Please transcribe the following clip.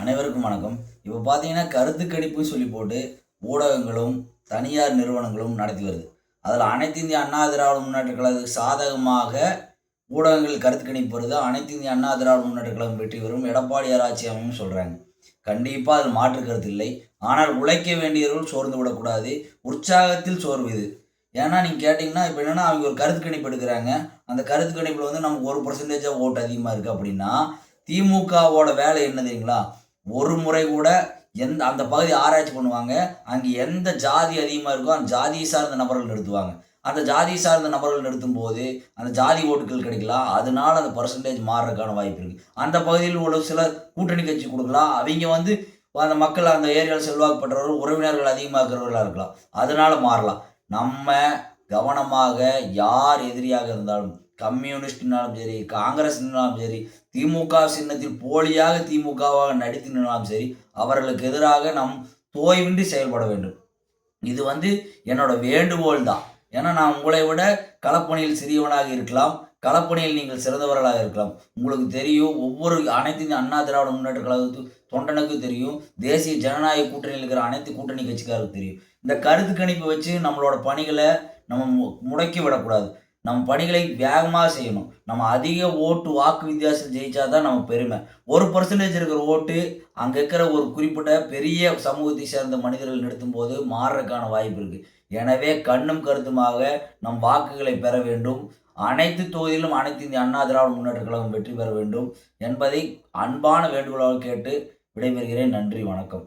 அனைவருக்கும் வணக்கம். இப்போ பார்த்தீங்கன்னா, கருத்து கணிப்புன்னு சொல்லி போட்டு ஊடகங்களும், தனியார் நிறுவனங்களும் நடத்தி வருது. அதில் அனைத்து இந்திய அண்ணா திராவிட முன்னேற்றக் கழகத்துக்கு சாதகமாக ஊடகங்கள் கருத்து கணிப்பு வருது. அனைத்து இந்திய அண்ணா திராவிட முன்னேற்றக் கழகம் வெற்றி பெறும், எடப்பாடியார் ஆட்சி அமையும்னு சொல்றாங்க. கண்டிப்பா அதில் மாற்று கருத்து இல்லை. ஆனால் உழைக்க வேண்டியவர்கள் சோர்ந்து விடக்கூடாது. உற்சாகத்தில் சோர்வு இது. ஏன்னா நீங்க கேட்டீங்கன்னா, இப்ப என்னன்னா அவங்க ஒரு கருத்து கணிப்பு எடுக்குறாங்க. அந்த கருத்து கணிப்புல வந்து நமக்கு 1% ஓட்டு அதிகமா இருக்கு அப்படின்னா, திமுகவோட வேலை என்ன தெரியுங்களா? ஒரு முறை கூட அந்த பகுதி ஆராய்ச்சி பண்ணுவாங்க. அங்க எந்த ஜாதி அதிகமா இருக்கோ, அந்த ஜாதியை சார்ந்த நபர்கள் நிறுத்துவாங்க. அந்த ஜாதியை சார்ந்த நபர்கள் நிறுத்தும்போது, அந்த ஜாதி ஓட்டுகள் கிடைக்கலாம். அதனால அந்த பெர்சன்டேஜ் மாறுறதுக்கான வாய்ப்பு இருக்கு. அந்த பகுதியில் உள்ள சிலர் கூட்டணி கட்சி குடுக்கலாம். அவைங்க வந்து அந்த மக்கள் அந்த ஏரியால செல்வாக்கு பெற்றவர்கள், உறவினர்கள் அதிகமா இருக்கிறவர்களா இருக்கலாம். அதனால மாறலாம். நம்ம கவனமாக யார் எதிரியாக இருந்தாலும், கம்யூனிஸ்ட்னாலும் சரி, காங்கிரஸ்னாலும் சரி, திமுக சின்னத்தில் போலியாக திமுகவாக நடித்து நின்றாலும் சரி, அவர்களுக்கு எதிராக நாம் தோய்வின்றி செயல்பட வேண்டும். இது வந்து என்னோட வேண்டுகோள் தான். ஏன்னா நான் உங்களை விட களப்பணியில் சிறியவனாக இருக்கலாம். களப்பணியில் நீங்கள் சிறந்தவர்களாக இருக்கலாம். உங்களுக்கு தெரியும் ஒவ்வொரு அனைத்து இந்திய அண்ணா திராவிட முன்னேற்ற கழகத்து தொண்டனுக்கும் தெரியும். தேசிய ஜனநாயக கூட்டணியில் இருக்கிற அனைத்து கூட்டணி கட்சிக்காருக்கும் தெரியும். இந்த கருத்து கணிப்பு வச்சு நம்மளோட பணிகள நம்ம முடக்கி விடக்கூடாது. நம்ம பணிகளை வேகமாக செய்யணும். நம்ம அதிக ஓட்டு வாக்கு வித்தியாசம் ஜெயிச்சா தான் நமக்கு பெருமை. 1% இருக்கிற ஓட்டு அங்க இருக்கிற ஒரு குறிப்பிட்ட பெரிய சமூகத்தை சேர்ந்த மனிதர்கள் நிறுத்தும்போது மாறுறதுக்கான வாய்ப்பு இருக்கு. எனவே கண்ணும் கருத்துமாக நம் வாக்குகளை பெற வேண்டும். அனைத்து தொகுதியிலும் அனைத்து இந்திய அண்ணா திராவிட முன்னேற்றக் கழகம் வெற்றி பெற வேண்டும் என்பதை அன்பான வேண்டுகோளாக கேட்டு விடைபெறுகிறேன். நன்றி, வணக்கம்.